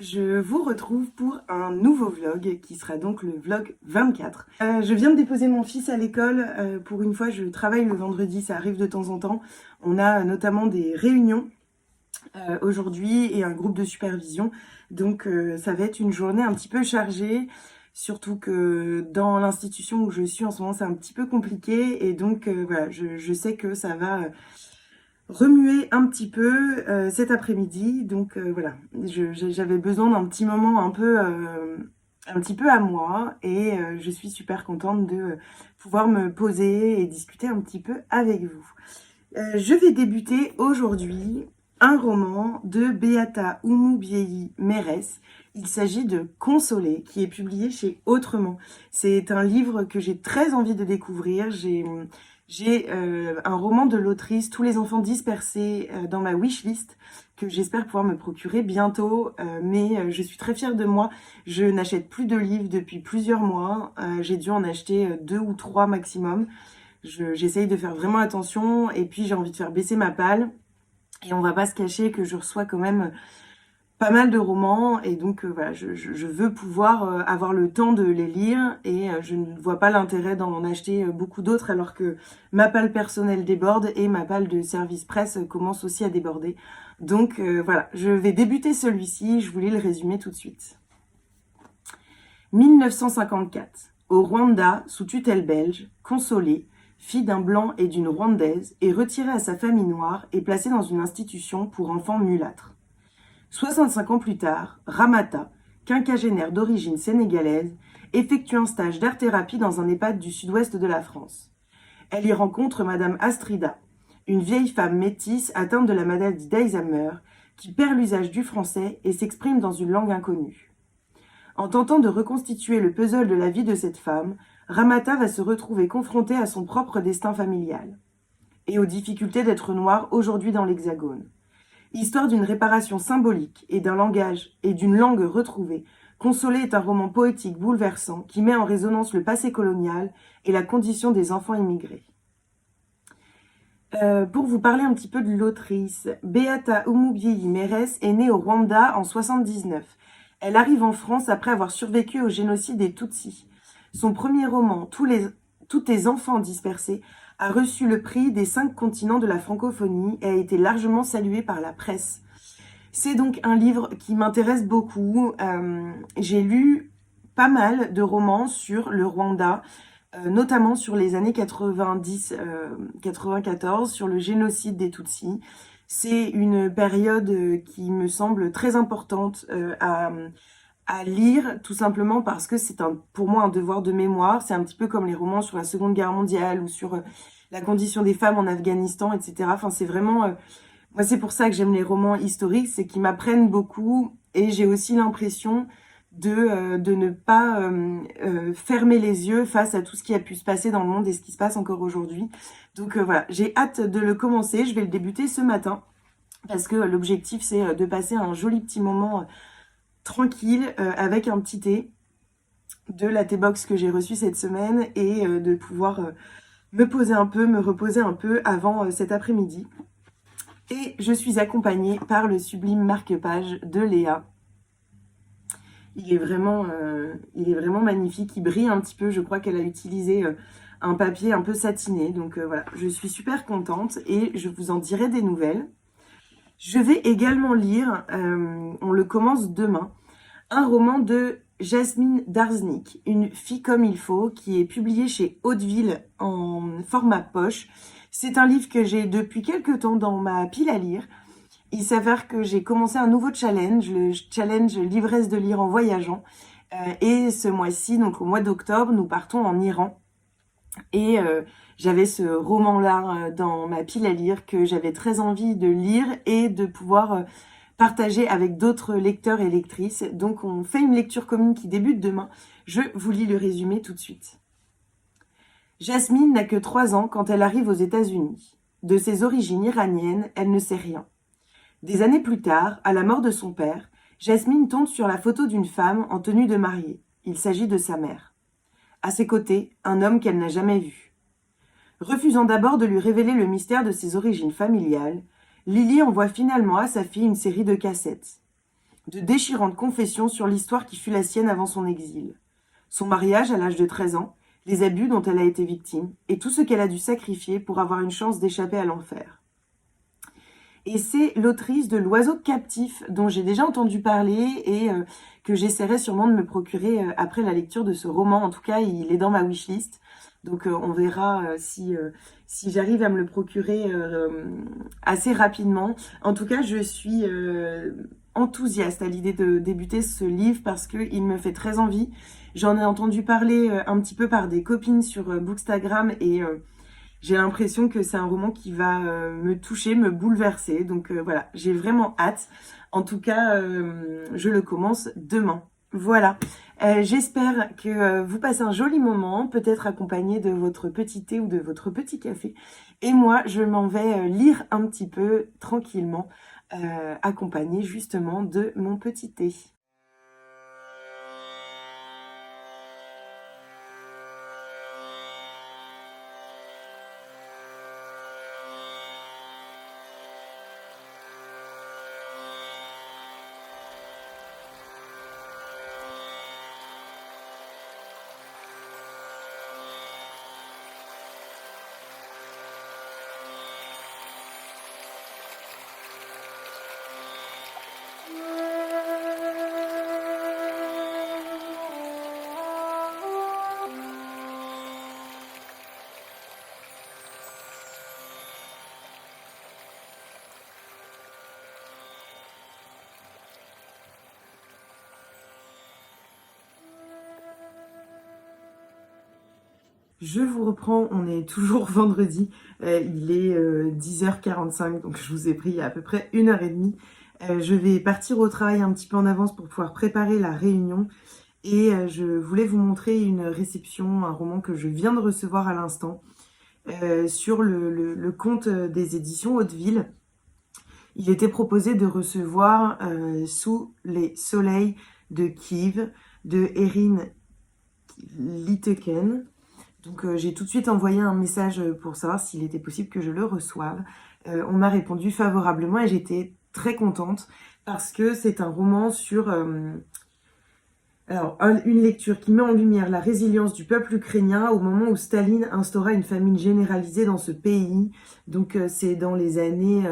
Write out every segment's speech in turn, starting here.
Je vous retrouve pour un nouveau vlog qui sera donc le vlog 24. Je viens de déposer mon fils à l'école. Pour une fois, je travaille le vendredi, ça arrive de temps en temps. On a notamment des réunions aujourd'hui et un groupe de supervision. Donc ça va être une journée un petit peu chargée. Surtout que dans l'institution où je suis en ce moment, c'est un petit peu compliqué. Et donc voilà, je sais que ça va remuer un petit peu cet après-midi. Donc voilà, j'avais besoin d'un petit moment un petit peu à moi et je suis super contente de pouvoir me poser et discuter un petit peu avec vous. Je vais débuter aujourd'hui un roman de Beata Oumou-Bieyi Mérès. Il s'agit de Consoler, qui est publié chez Autrement. C'est un livre que j'ai très envie de découvrir. J'ai un roman de l'autrice Tous les enfants dispersés dans ma wishlist que j'espère pouvoir me procurer bientôt, mais je suis très fière de moi. Je n'achète plus de livres depuis plusieurs mois. J'ai dû en acheter 2 ou 3 maximum. J'essaye de faire vraiment attention et puis j'ai envie de faire baisser ma palle. Et on va pas se cacher que je reçois quand même pas mal de romans et donc voilà, je veux pouvoir avoir le temps de les lire et je ne vois pas l'intérêt d'en acheter beaucoup d'autres alors que ma palle personnelle déborde et ma palle de service presse commence aussi à déborder. Donc voilà, je vais débuter celui-ci, je voulais le résumer tout de suite. 1954. Au Rwanda, sous tutelle belge, Consolée, fille d'un blanc et d'une rwandaise, est retirée à sa famille noire et placée dans une institution pour enfants mulâtres. 65 ans plus tard, Ramata, quinquagénaire d'origine sénégalaise, effectue un stage d'art-thérapie dans un EHPAD du sud-ouest de la France. Elle y rencontre Madame Astrida, une vieille femme métisse atteinte de la maladie d'Alzheimer, qui perd l'usage du français et s'exprime dans une langue inconnue. En tentant de reconstituer le puzzle de la vie de cette femme, Ramata va se retrouver confrontée à son propre destin familial et aux difficultés d'être noire aujourd'hui dans l'Hexagone. Histoire d'une réparation symbolique et d'un langage et d'une langue retrouvée, Consolée est un roman poétique bouleversant qui met en résonance le passé colonial et la condition des enfants immigrés. Pour vous parler un petit peu de l'autrice, Beata Oumou-Bieyi Mérès est née au Rwanda en 1979. Elle arrive en France après avoir survécu au génocide des Tutsis. Son premier roman, Tous tes enfants dispersés, a reçu le prix des 5 continents de la francophonie et a été largement salué par la presse. C'est donc un livre qui m'intéresse beaucoup. J'ai lu pas mal de romans sur le Rwanda, notamment sur les années 90-94, sur le génocide des Tutsis. C'est une période qui me semble très importante à lire, tout simplement parce que c'est pour moi un devoir de mémoire. C'est un petit peu comme les romans sur la Seconde Guerre mondiale ou sur la condition des femmes en Afghanistan, etc. Enfin, c'est vraiment... moi, c'est pour ça que j'aime les romans historiques, c'est qu'ils m'apprennent beaucoup et j'ai aussi l'impression de ne pas fermer les yeux face à tout ce qui a pu se passer dans le monde et ce qui se passe encore aujourd'hui. Donc voilà, j'ai hâte de le commencer. Je vais le débuter ce matin parce que l'objectif, c'est de passer un joli petit moment tranquille avec un petit thé de la T-Box que j'ai reçu cette semaine et de pouvoir me poser un peu, me reposer un peu avant cet après-midi. Et je suis accompagnée par le sublime marque-page de Léa. Il est vraiment magnifique, il brille un petit peu. Je crois qu'elle a utilisé un papier un peu satiné. Donc voilà, je suis super contente et je vous en dirai des nouvelles. Je vais également lire, on le commence demain, un roman de Jasmine Darznik, Une fille comme il faut, qui est publié chez Hauteville en format poche. C'est un livre que j'ai depuis quelques temps dans ma pile à lire. Il s'avère que j'ai commencé un nouveau challenge, le challenge l'ivresse de lire en voyageant. Et ce mois-ci, donc au mois d'octobre, nous partons en Iran. Et j'avais ce roman-là dans ma pile à lire que j'avais très envie de lire et de pouvoir partager avec d'autres lecteurs et lectrices. Donc on fait une lecture commune qui débute demain. Je vous lis le résumé tout de suite. Jasmine n'a que 3 ans quand elle arrive aux États-Unis. De ses origines iraniennes, elle ne sait rien. Des années plus tard, à la mort de son père, Jasmine tombe sur la photo d'une femme en tenue de mariée. Il s'agit de sa mère. À ses côtés, un homme qu'elle n'a jamais vu. Refusant d'abord de lui révéler le mystère de ses origines familiales, Lily envoie finalement à sa fille une série de cassettes. de déchirantes confessions sur l'histoire qui fut la sienne avant son exil. Son mariage à l'âge de 13 ans, les abus dont elle a été victime, et tout ce qu'elle a dû sacrifier pour avoir une chance d'échapper à l'enfer. Et c'est l'autrice de L'Oiseau captif, dont j'ai déjà entendu parler et que j'essaierai sûrement de me procurer après la lecture de ce roman. En tout cas, il est dans ma wishlist. Donc on verra si j'arrive à me le procurer assez rapidement. En tout cas, je suis enthousiaste à l'idée de débuter ce livre parce qu'il me fait très envie. J'en ai entendu parler un petit peu par des copines sur Bookstagram et j'ai l'impression que c'est un roman qui va me toucher, me bouleverser. Donc voilà, j'ai vraiment hâte. En tout cas, je le commence demain. Voilà, j'espère que vous passez un joli moment, peut-être accompagné de votre petit thé ou de votre petit café. Et moi, je m'en vais lire un petit peu tranquillement, accompagnée justement de mon petit thé. Je vous reprends, on est toujours vendredi, il est 10h45, donc je vous ai pris à peu près 1h30. Je vais partir au travail un petit peu en avance pour pouvoir préparer la réunion et je voulais vous montrer une réception, un roman que je viens de recevoir à l'instant sur le compte des éditions Hauteville. Il était proposé de recevoir Sous les soleils de Kiev de Erin Liteken. Donc j'ai tout de suite envoyé un message pour savoir s'il était possible que je le reçoive. On m'a répondu favorablement et j'étais très contente parce que c'est un roman sur une lecture qui met en lumière la résilience du peuple ukrainien au moment où Staline instaura une famine généralisée dans ce pays. Donc c'est dans les années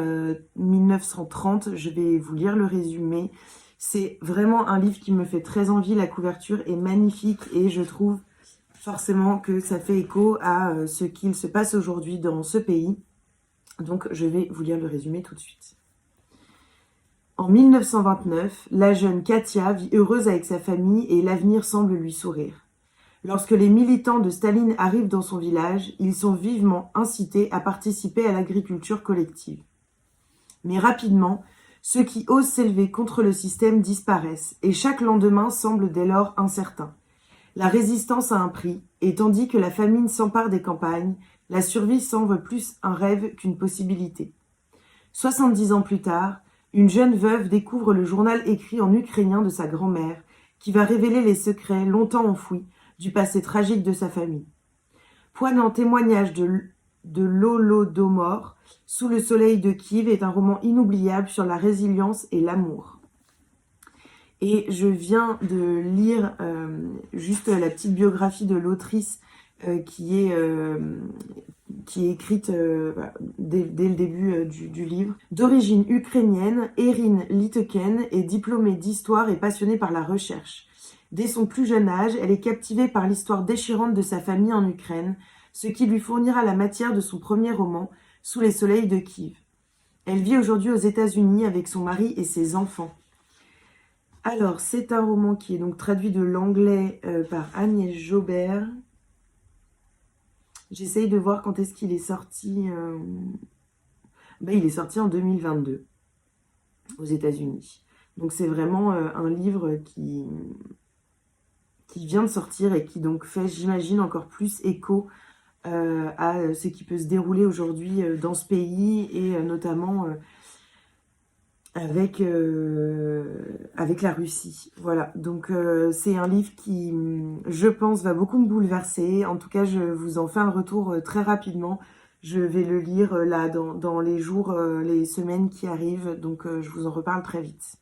1930. Je vais vous lire le résumé. C'est vraiment un livre qui me fait très envie. La couverture est magnifique et je trouve forcément que ça fait écho à ce qu'il se passe aujourd'hui dans ce pays. Donc je vais vous lire le résumé tout de suite. En 1929, la jeune Katia vit heureuse avec sa famille et l'avenir semble lui sourire. Lorsque les militants de Staline arrivent dans son village, ils sont vivement incités à participer à l'agriculture collective. Mais rapidement, ceux qui osent s'élever contre le système disparaissent et chaque lendemain semble dès lors incertain. La résistance a un prix, et tandis que la famine s'empare des campagnes, la survie semble plus un rêve qu'une possibilité. 70 ans plus tard, une jeune veuve découvre le journal écrit en ukrainien de sa grand-mère, qui va révéler les secrets longtemps enfouis du passé tragique de sa famille. Poignant témoignage de l'Holodomor, Sous le soleil de Kiev est un roman inoubliable sur la résilience et l'amour. Et je viens de lire juste la petite biographie de l'autrice qui est écrite dès le début du livre. D'origine ukrainienne, Erin Liteken est diplômée d'histoire et passionnée par la recherche. Dès son plus jeune âge, elle est captivée par l'histoire déchirante de sa famille en Ukraine, ce qui lui fournira la matière de son premier roman, Sous les soleils de Kiev. Elle vit aujourd'hui aux États-Unis avec son mari et ses enfants. Alors, c'est un roman qui est donc traduit de l'anglais par Agnès Jaubert. J'essaye de voir quand est-ce qu'il est sorti. Il est sorti en 2022 aux États-Unis. Donc, c'est vraiment un livre qui vient de sortir et qui donc fait, j'imagine, encore plus écho à ce qui peut se dérouler aujourd'hui dans ce pays et notamment avec la Russie. Voilà, donc c'est un livre qui, je pense, va beaucoup me bouleverser. En tout cas, je vous en fais un retour très rapidement. Je vais le lire là dans les jours, les semaines qui arrivent, donc je vous en reparle très vite.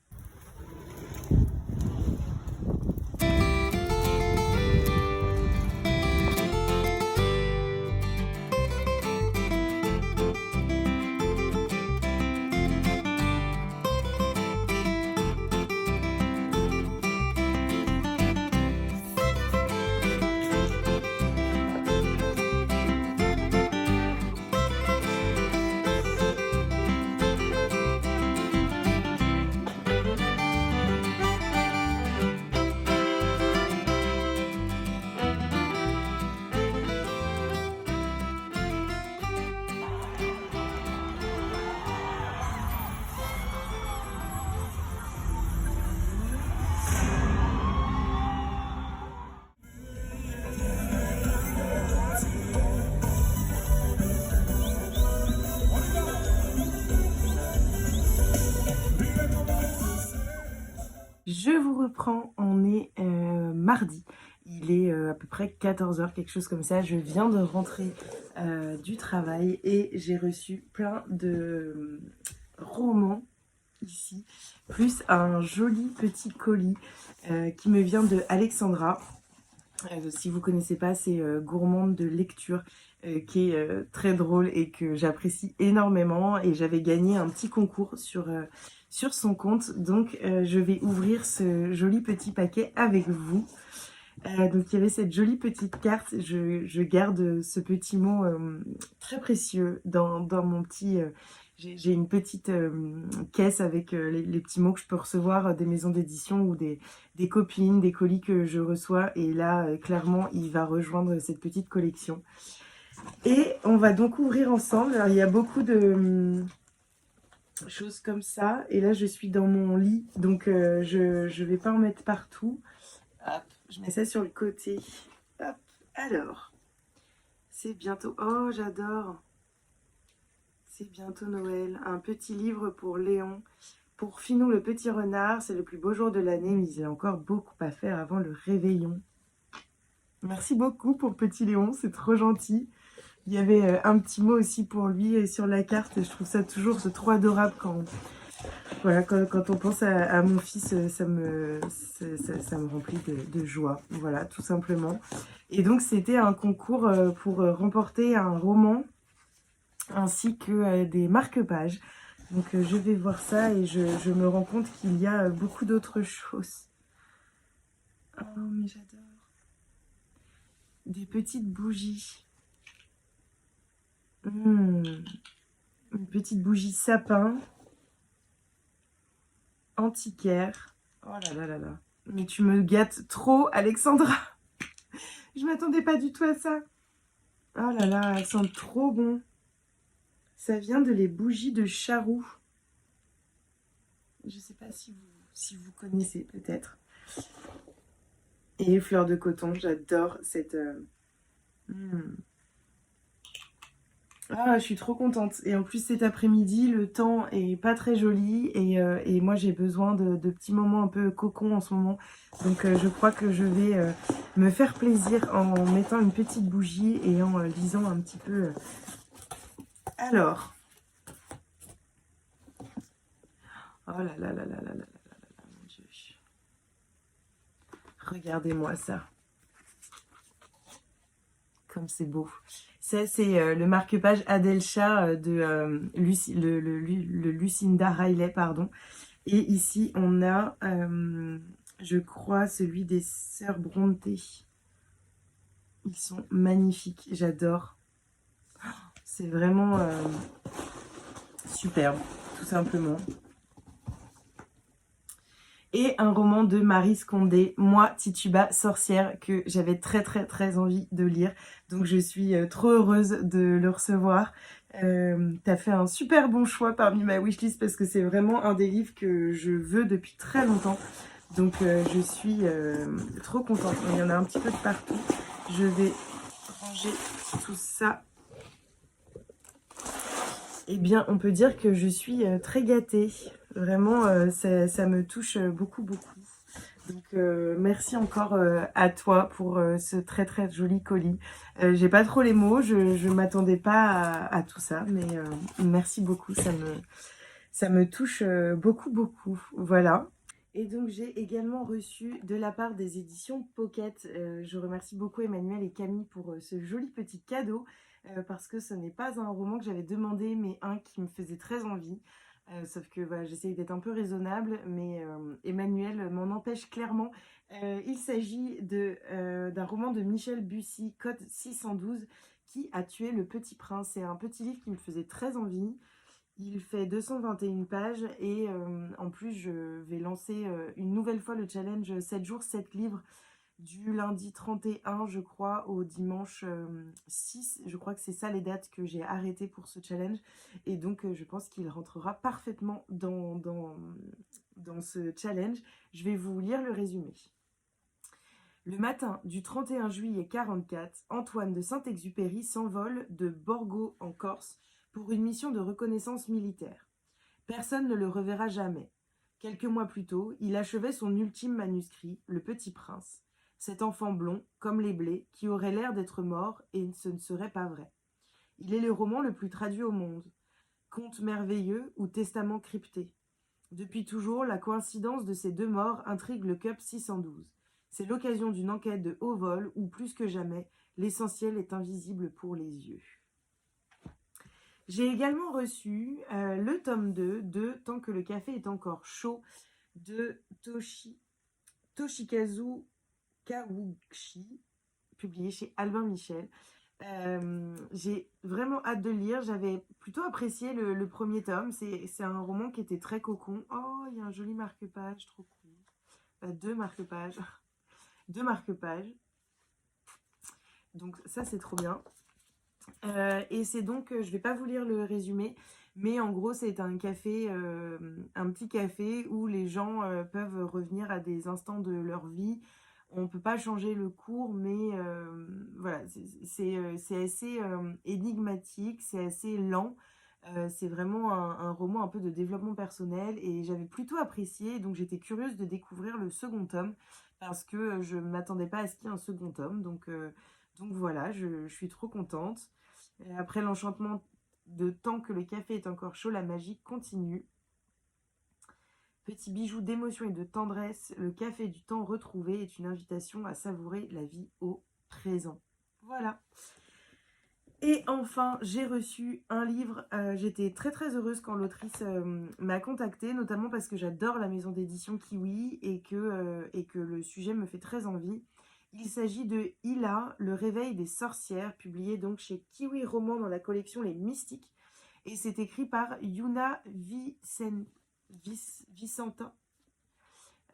Je vous reprends, on est mardi. Il est à peu près 14 heures, quelque chose comme ça. Je viens de rentrer du travail et j'ai reçu plein de romans ici, plus un joli petit colis qui me vient de Alexandra. Si vous connaissez pas, c'est gourmande de lecture qui est très drôle et que j'apprécie énormément. Et j'avais gagné un petit concours sur son compte. Donc je vais ouvrir ce joli petit paquet avec vous. Donc il y avait cette jolie petite carte. Je garde ce petit mot très précieux dans mon petit... j'ai une petite caisse avec les petits mots que je peux recevoir des maisons d'édition ou des copines, des colis que je reçois. Et là, clairement, il va rejoindre cette petite collection. Et on va donc ouvrir ensemble. Alors, il y a beaucoup de choses comme ça. Et là, je suis dans mon lit, donc je vais pas en mettre partout. Hop, je mets ça sur le côté. Hop, alors, c'est bientôt... Oh, j'adore. C'est bientôt Noël. Un petit livre pour Léon. Pour Finou le petit renard, c'est le plus beau jour de l'année, mais il y a encore beaucoup à faire avant le réveillon. Merci beaucoup pour petit Léon, c'est trop gentil. Il y avait un petit mot aussi pour lui sur la carte. Je trouve ça toujours trop adorable quand, voilà, quand on pense à mon fils, ça me remplit de joie. Voilà, tout simplement. Et donc, c'était un concours pour remporter un roman ainsi que des marque-pages. Donc, je vais voir ça et je me rends compte qu'il y a beaucoup d'autres choses. Oh, mais j'adore. Des petites bougies. Une petite bougie sapin. Antiquaire. Oh là là là là. Mais tu me gâtes trop, Alexandra. Je m'attendais pas du tout à ça. Oh là là, elles sentent trop bon. Ça vient de les bougies de Charroux. Je sais pas si vous connaissez peut-être. Et fleur de coton, j'adore cette... Ah, je suis trop contente. Et en plus, cet après-midi, le temps est pas très joli. Et moi, j'ai besoin de petits moments un peu cocon en ce moment. Donc, je crois que je vais me faire plaisir en mettant une petite bougie et en lisant un petit peu. Alors. Oh là là là là là là là là, mon Dieu. Regardez-moi ça. Comme c'est beau. Ça, c'est le marque-page Adelcha de le Lucinda Riley, pardon. Et ici, on a, je crois, celui des sœurs Brontë. Ils sont magnifiques, j'adore. C'est vraiment superbe, tout simplement. Et un roman de Marie Scondé, Moi, Tituba, sorcière, que j'avais très très très envie de lire. Donc je suis trop heureuse de le recevoir. T'as fait un super bon choix parmi ma wishlist parce que c'est vraiment un des livres que je veux depuis très longtemps. Donc je suis trop contente. Il y en a un petit peu de partout. Je vais ranger tout ça. Eh bien, on peut dire que je suis très gâtée. Vraiment, ça me touche beaucoup, beaucoup. Donc, merci encore à toi pour ce très, très joli colis. J'ai pas trop les mots, je m'attendais pas à tout ça, mais merci beaucoup, ça me touche beaucoup, beaucoup. Voilà. Et donc, j'ai également reçu de la part des éditions Pocket. Je remercie beaucoup Emmanuel et Camille pour ce joli petit cadeau parce que ce n'est pas un roman que j'avais demandé, mais un qui me faisait très envie. Sauf que voilà, j'essaye d'être un peu raisonnable, mais Emmanuel m'en empêche clairement. Il s'agit d'un roman de Michel Bussy, Code 612, qui a tué le petit prince. C'est un petit livre qui me faisait très envie. Il fait 221 pages et en plus je vais lancer une nouvelle fois le challenge 7 jours 7 livres du lundi 31 je crois au dimanche 6. Je crois que c'est ça les dates que j'ai arrêtées pour ce challenge et donc je pense qu'il rentrera parfaitement dans ce challenge. Je vais vous lire le résumé. Le matin du 31 juillet 44, Antoine de Saint-Exupéry s'envole de Borgo en Corse pour une mission de reconnaissance militaire. Personne ne le reverra jamais. Quelques mois plus tôt, il achevait son ultime manuscrit, Le Petit Prince. Cet enfant blond, comme les blés, qui aurait l'air d'être mort et ce ne serait pas vrai. Il est le roman le plus traduit au monde. Conte merveilleux ou testament crypté. Depuis toujours, la coïncidence de ces deux morts intrigue le CUP 612. C'est l'occasion d'une enquête de haut vol où, plus que jamais, l'essentiel est invisible pour les yeux. J'ai également reçu le tome 2 de Tant que le café est encore chaud de Toshikazu Kawuchi, publié chez Albin Michel. J'ai vraiment hâte de le lire. J'avais plutôt apprécié le premier tome. C'est un roman qui était très cocon. Oh, il y a un joli marque-page, trop cool. Deux marque-pages. Deux marque-pages. Donc ça, c'est trop bien. Et c'est donc, je vais pas vous lire le résumé, mais en gros, c'est un café, un petit café où les gens peuvent revenir à des instants de leur vie. On peut pas changer le cours, mais voilà, c'est assez énigmatique, c'est assez lent. C'est vraiment un roman un peu de développement personnel et j'avais plutôt apprécié, donc j'étais curieuse de découvrir le second tome parce que je ne m'attendais pas à ce qu'il y ait un second tome. Donc voilà, je suis trop contente. Après l'enchantement de Tant que le café est encore chaud, la magie continue. Petit bijou d'émotion et de tendresse, le café du temps retrouvé est une invitation à savourer la vie au présent. Voilà. Et enfin, j'ai reçu un livre. J'étais très très heureuse quand l'autrice m'a contactée, notamment parce que j'adore la maison d'édition Kiwi et que le sujet me fait très envie. Il s'agit de Hila, le réveil des sorcières, publié donc chez Kiwi Roman dans la collection Les Mystiques. Et c'est écrit par Yuna Vicentin.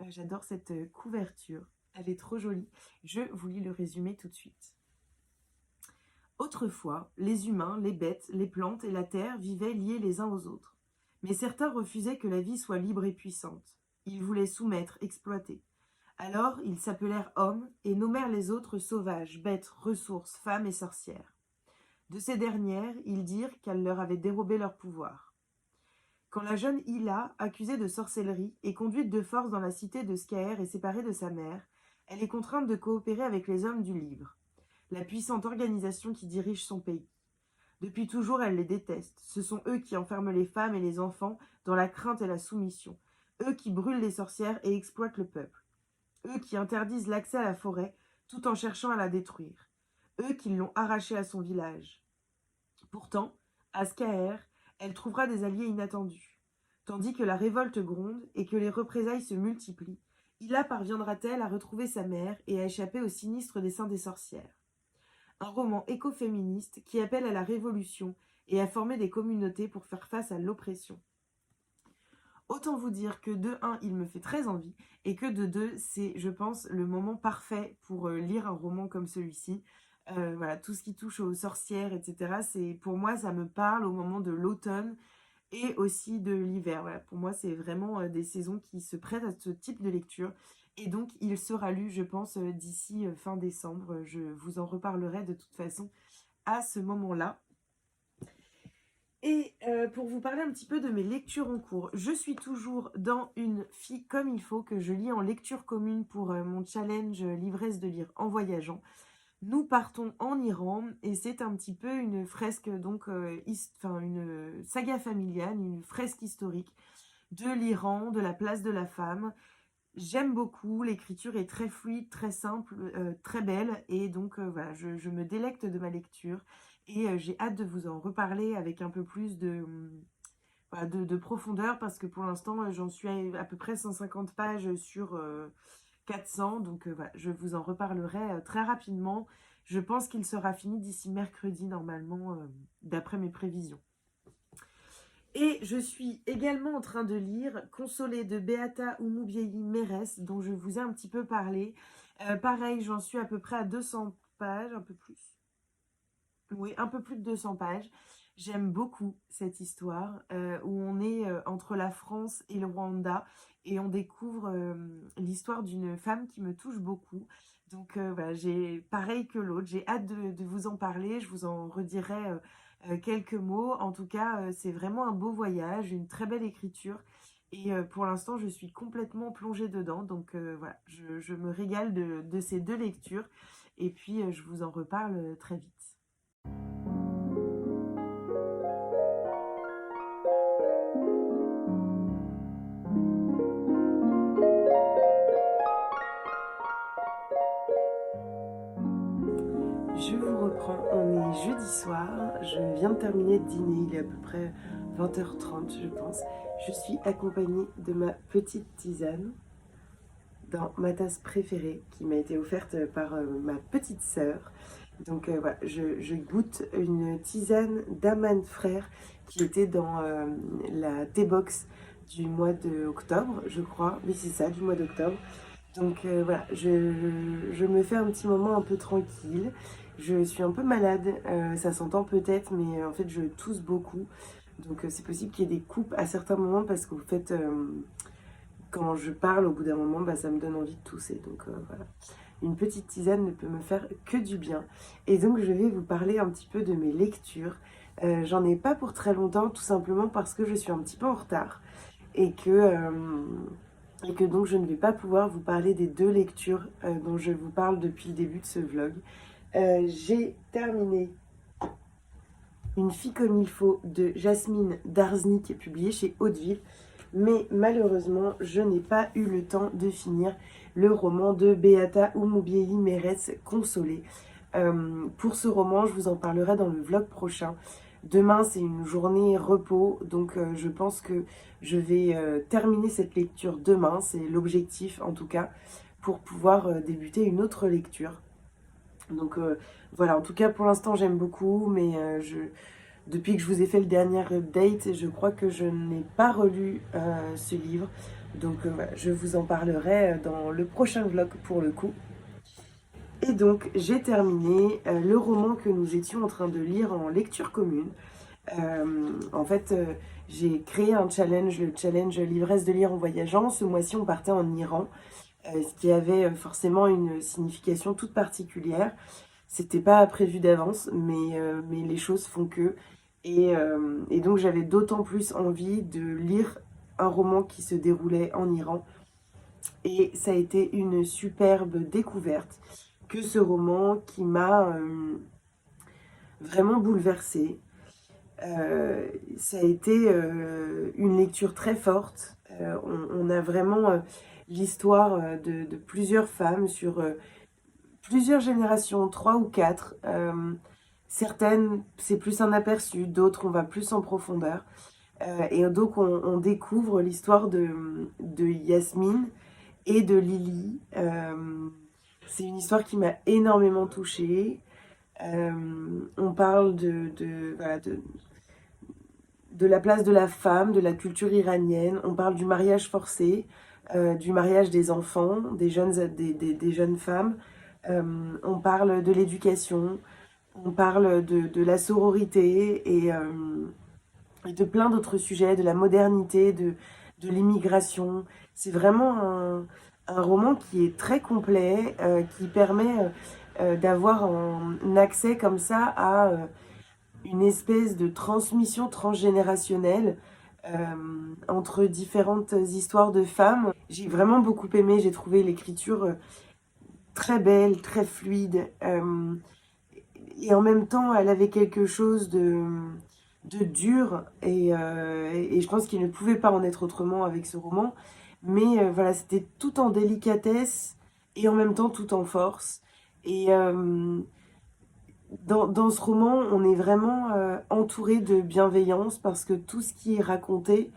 J'adore cette couverture. Elle est trop jolie. Je vous lis le résumé tout de suite. Autrefois, les humains, les bêtes, les plantes et la terre vivaient liés les uns aux autres. Mais certains refusaient que la vie soit libre et puissante. Ils voulaient soumettre, exploiter. Alors ils s'appelèrent hommes et nommèrent les autres sauvages, bêtes, ressources, femmes et sorcières. De ces dernières, ils dirent qu'elles leur avaient dérobé leur pouvoir. Quand la jeune Hila, accusée de sorcellerie, est conduite de force dans la cité de Skaer et séparée de sa mère, elle est contrainte de coopérer avec les hommes du livre, la puissante organisation qui dirige son pays. Depuis toujours, elle les déteste. Ce sont eux qui enferment les femmes et les enfants dans la crainte et la soumission, eux qui brûlent les sorcières et exploitent le peuple, eux qui interdisent l'accès à la forêt tout en cherchant à la détruire, eux qui l'ont arrachée à son village. Pourtant, à Skaer, elle trouvera des alliés inattendus. Tandis que la révolte gronde et que les représailles se multiplient, Hila parviendra-t-elle à retrouver sa mère et à échapper au sinistre dessein des sorcières? Un roman écoféministe qui appelle à la révolution et à former des communautés pour faire face à l'oppression. Autant vous dire que de 1, il me fait très envie, et que de 2, c'est, je pense, le moment parfait pour lire un roman comme celui-ci. Voilà, tout ce qui touche aux sorcières, etc., pour moi, ça me parle au moment de l'automne et aussi de l'hiver. Voilà, pour moi, c'est vraiment des saisons qui se prêtent à ce type de lecture. Et donc, il sera lu, je pense, d'ici fin décembre. Je vous en reparlerai de toute façon à ce moment-là. Et pour vous parler un petit peu de mes lectures en cours, je suis toujours dans Une fille comme il faut, que je lis en lecture commune pour mon challenge L'ivresse de lire en voyageant. Nous partons en Iran et c'est un petit peu une fresque, donc une saga familiale, une fresque historique de l'Iran, de la place de la femme. J'aime beaucoup, l'écriture est très fluide, très simple, très belle et donc voilà, je me délecte de ma lecture et j'ai hâte de vous en reparler avec un peu plus voilà, de profondeur parce que pour l'instant j'en suis à peu près 150 pages sur 400, donc voilà, je vous en reparlerai très rapidement. Je pense qu'il sera fini d'ici mercredi normalement, d'après mes prévisions. Et je suis également en train de lire Consolée de Beata Oumoubieli Mérès, dont je vous ai un petit peu parlé. Pareil, j'en suis à peu près à 200 pages, un peu plus. Oui, un peu plus de 200 pages. J'aime beaucoup cette histoire où on est entre la France et le Rwanda et on découvre l'histoire d'une femme qui me touche beaucoup. Donc voilà, j'ai pareil que l'autre, j'ai hâte de vous en parler, je vous en redirai quelques mots. En tout cas, c'est vraiment un beau voyage, une très belle écriture Et pour l'instant, je suis complètement plongée dedans. Donc voilà, je me régale de ces deux lectures. Et puis, je vous en reparle très vite. Je vous reprends, on est jeudi soir, je viens de terminer de dîner, il est à peu près 20h30 je pense. Je suis accompagnée de ma petite tisane dans ma tasse préférée qui m'a été offerte par ma petite sœur. Donc voilà, je goûte une tisane d'Aman Frère qui était dans la T-Box du mois d'octobre, je crois. Oui, c'est ça, du mois d'octobre. Donc voilà, je me fais un petit moment un peu tranquille. Je suis un peu malade, ça s'entend peut-être, mais en fait je tousse beaucoup. Donc c'est possible qu'il y ait des coupes à certains moments parce qu'en fait, quand je parle, au bout d'un moment, bah, ça me donne envie de tousser. Donc voilà, une petite tisane ne peut me faire que du bien. Et donc je vais vous parler un petit peu de mes lectures. J'en ai pas pour très longtemps, tout simplement parce que je suis un petit peu en retard et que donc je ne vais pas pouvoir vous parler des deux lectures dont je vous parle depuis le début de ce vlog. J'ai terminé Une fille comme il faut de Jasmine Darzny qui est publiée chez Hauteville, mais malheureusement je n'ai pas eu le temps de finir le roman de Beata Oumoubiéhi Mérès Consolée. Pour ce roman, je vous en parlerai dans le vlog prochain. Demain, c'est une journée repos, donc je pense que je vais terminer cette lecture demain. C'est l'objectif, en tout cas, pour pouvoir débuter une autre lecture. Donc voilà, en tout cas, pour l'instant, j'aime beaucoup, mais depuis que je vous ai fait le dernier update, je crois que je n'ai pas relu ce livre. Donc voilà, je vous en parlerai dans le prochain vlog pour le coup. Et donc, j'ai terminé le roman que nous étions en train de lire en lecture commune. En fait, j'ai créé un challenge, le challenge l'ivresse de lire en voyageant. Ce mois-ci, on partait en Iran, ce qui avait forcément une signification toute particulière. C'était pas prévu d'avance, mais les choses font que. Et donc, j'avais d'autant plus envie de lire un roman qui se déroulait en Iran. Et ça a été une superbe découverte que ce roman qui m'a vraiment bouleversée. Ça a été une lecture très forte. On a vraiment l'histoire de plusieurs femmes sur plusieurs générations, trois ou quatre. Certaines, c'est plus un aperçu, d'autres, on va plus en profondeur. Et donc, on découvre l'histoire de Yasmine et de Lily. C'est une histoire qui m'a énormément touchée. On parle voilà, de la place de la femme, de la culture iranienne. On parle du mariage forcé, du mariage des enfants, des jeunes femmes. On parle de l'éducation. On parle de la sororité et de plein d'autres sujets, de la modernité, de l'immigration. C'est vraiment un roman qui est très complet, qui permet d'avoir un accès comme ça à une espèce de transmission transgénérationnelle entre différentes histoires de femmes. J'ai vraiment beaucoup aimé, j'ai trouvé l'écriture très belle, très fluide. Et en même temps, elle avait quelque chose de dur et je pense qu'il ne pouvait pas en être autrement avec ce roman. Mais voilà, c'était tout en délicatesse et en même temps tout en force. Et dans ce roman, on est vraiment entouré de bienveillance parce que tout ce qui est raconté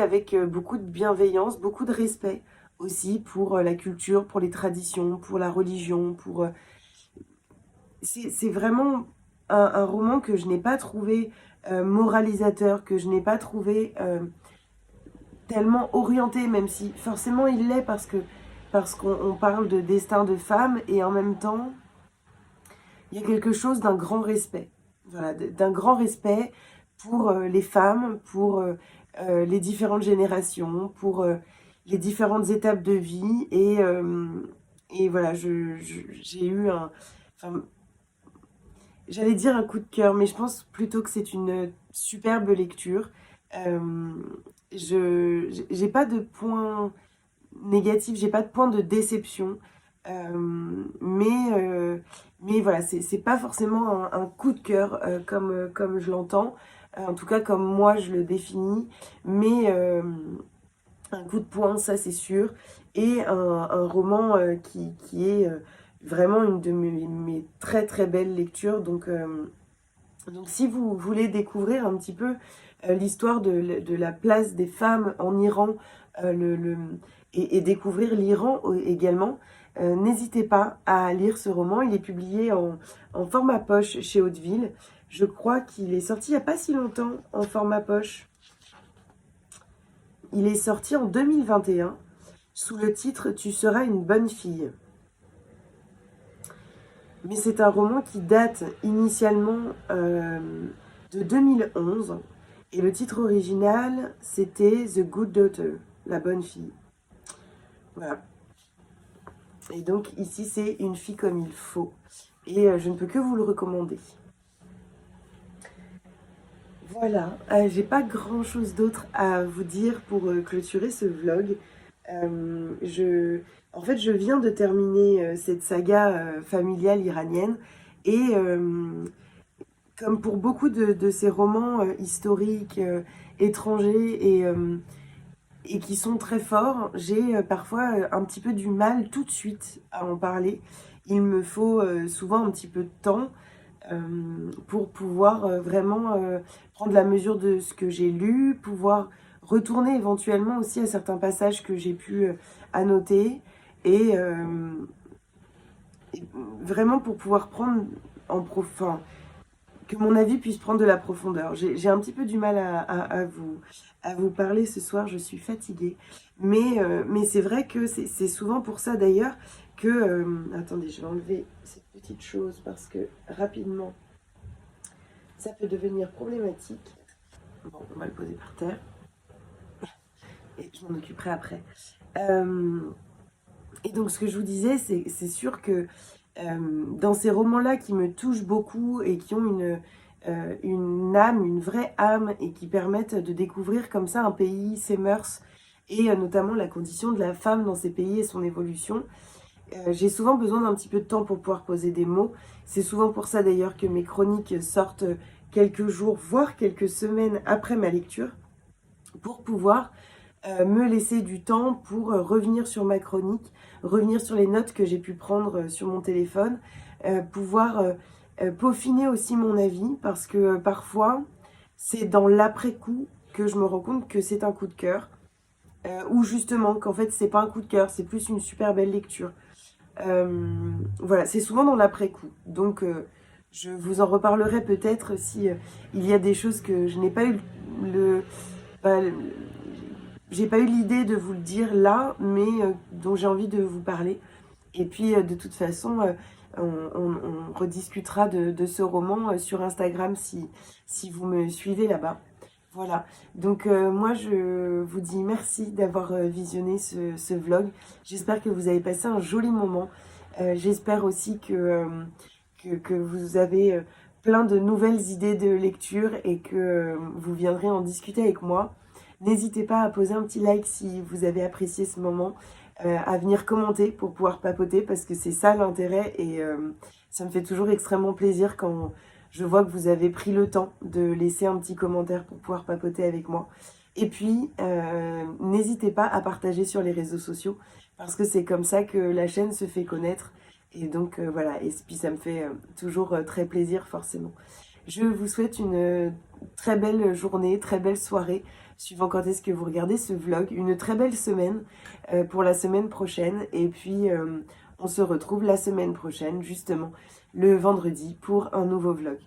avec beaucoup de bienveillance, beaucoup de respect aussi pour la culture, pour les traditions, pour la religion, c'est vraiment un roman que je n'ai pas trouvé moralisateur, que je n'ai pas trouvé tellement orienté, même si forcément il l'est parce qu'on parle de destin de femme et en même temps il y a quelque chose d'un grand respect, voilà, d'un grand respect pour les femmes, pour les différentes générations, pour les différentes étapes de vie et voilà, j'ai eu enfin, j'allais dire un coup de cœur, mais je pense plutôt que c'est une superbe lecture. Euh, j'ai pas de point négatif, j'ai pas de point de déception. Mais, mais voilà, c'est pas forcément un coup de cœur comme je l'entends, en tout cas comme moi je le définis, mais un coup de poing, ça c'est sûr, et un roman qui est vraiment une de mes très très belles lectures. Donc si vous voulez découvrir un petit peu l'histoire de la place des femmes en Iran et découvrir l'Iran également, n'hésitez pas à lire ce roman. Il est publié en format poche chez Hauteville. Je crois qu'il est sorti il n'y a pas si longtemps en format poche. Il est sorti en 2021 sous le titre Tu seras une bonne fille. Mais c'est un roman qui date initialement de 2011. Et le titre original, c'était The Good Daughter, la bonne fille. Voilà. Et donc ici, c'est Une fille comme il faut. Et je ne peux que vous le recommander. Voilà, j'ai pas grand chose d'autre à vous dire pour clôturer ce vlog. En fait, je viens de terminer cette saga familiale iranienne et comme pour beaucoup de ces romans historiques, étrangers et qui sont très forts, j'ai parfois un petit peu du mal tout de suite à en parler. Il me faut souvent un petit peu de temps pour pouvoir vraiment prendre la mesure de ce que j'ai lu, pouvoir retourner éventuellement aussi à certains passages que j'ai pu annoter et, et vraiment pour pouvoir prendre enfin, que mon avis puisse prendre de la profondeur. J'ai un petit peu du mal à vous parler ce soir, je suis fatiguée. Mais c'est vrai que c'est souvent pour ça d'ailleurs que... attendez, je vais enlever cette petite chose parce que rapidement, ça peut devenir problématique. Bon, on va le poser par terre. Et je m'en occuperai après. Et donc ce que je vous disais, c'est sûr que dans ces romans-là qui me touchent beaucoup et qui ont une âme, une vraie âme et qui permettent de découvrir comme ça un pays, ses mœurs et notamment la condition de la femme dans ces pays et son évolution, j'ai souvent besoin d'un petit peu de temps pour pouvoir poser des mots. C'est souvent pour ça d'ailleurs que mes chroniques sortent quelques jours, voire quelques semaines après ma lecture, pour pouvoir me laisser du temps pour revenir sur ma chronique, revenir sur les notes que j'ai pu prendre sur mon téléphone, pouvoir peaufiner aussi mon avis, parce que parfois, c'est dans l'après-coup que je me rends compte que c'est un coup de cœur, ou justement qu'en fait c'est pas un coup de cœur, c'est plus une super belle lecture. Voilà, c'est souvent dans l'après-coup. Donc je vous en reparlerai peut-être si il y a des choses que je n'ai pas eu bah, j'ai pas eu l'idée de vous le dire là, mais dont j'ai envie de vous parler. Et puis de toute façon, on rediscutera de ce roman sur Instagram si vous me suivez là-bas. Voilà, donc moi je vous dis merci d'avoir visionné ce vlog. J'espère que vous avez passé un joli moment. J'espère aussi que vous avez plein de nouvelles idées de lecture et que vous viendrez en discuter avec moi. N'hésitez pas à poser un petit like si vous avez apprécié ce moment, à venir commenter pour pouvoir papoter parce que c'est ça l'intérêt et ça me fait toujours extrêmement plaisir quand je vois que vous avez pris le temps de laisser un petit commentaire pour pouvoir papoter avec moi. Et puis, n'hésitez pas à partager sur les réseaux sociaux parce que c'est comme ça que la chaîne se fait connaître. Et donc, voilà, et puis ça me fait toujours très plaisir forcément. Je vous souhaite une très belle journée, très belle soirée, suivant quand est-ce que vous regardez ce vlog. Une très belle semaine pour la semaine prochaine. Et puis, on se retrouve la semaine prochaine, justement, le vendredi, pour un nouveau vlog.